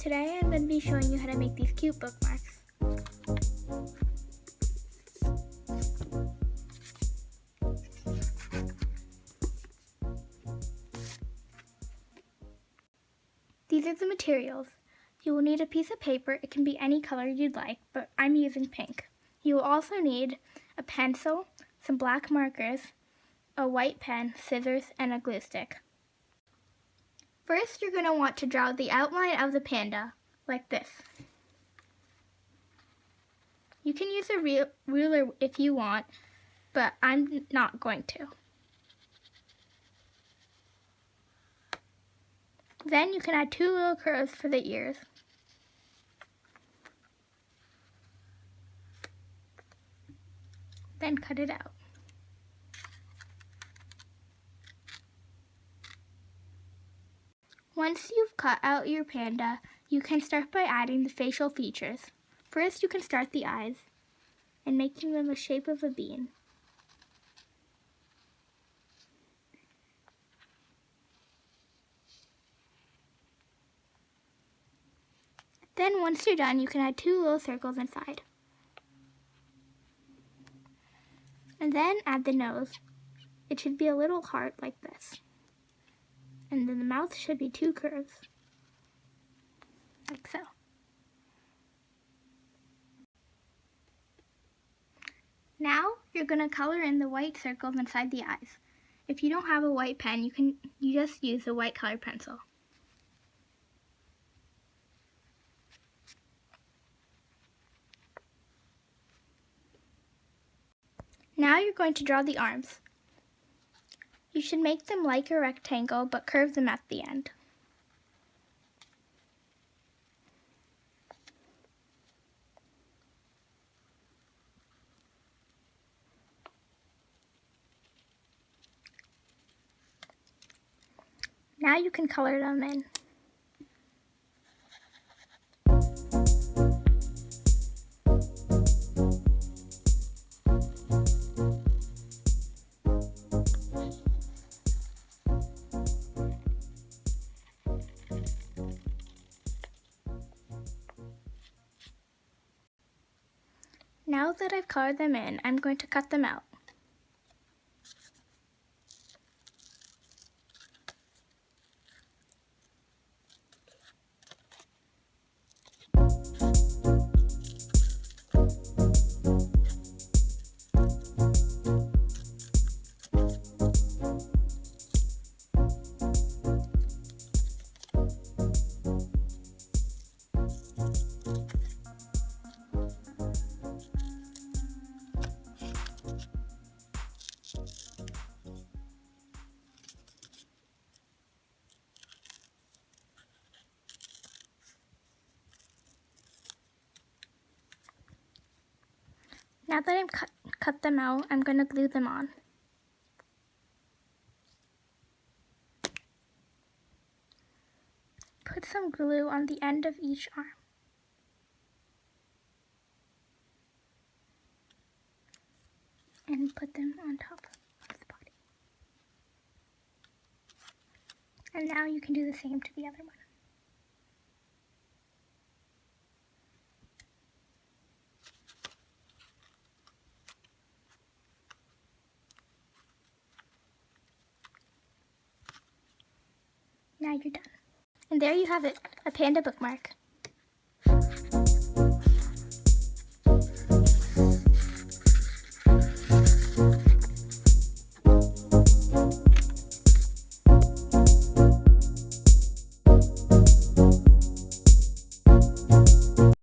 Today I'm going to be showing you how to make these cute bookmarks. These are the materials. You will need a piece of paper. It can be any color you'd like, but I'm using pink. You will also need a pencil, some black markers, a white pen, scissors, and a glue stick. First, you're going to want to draw the outline of the panda, like this. You can use a ruler if you want, but I'm not going to. Then you can add 2 little curves for the ears. Then cut it out. Once you've cut out your panda, you can start by adding the facial features. First, you can start the eyes and making them the shape of a bean. Then once you're done, you can add 2 little circles inside. And then add the nose. It should be a little heart like this. And then the mouth should be 2 curves, like so. Now you're going to color in the white circles inside the eyes. If you don't have a white pen, you just use a white colored pencil. Now you're going to draw the arms. You should make them like a rectangle, but curve them at the end. Now you can color them in. Now that I've colored them in, I'm going to cut them out. Now that I've cut them out, I'm going to glue them on. Put some glue on the end of each arm. And put them on top of the body. And now you can do the same to the other one. Now you're done. And there you have it, a panda bookmark.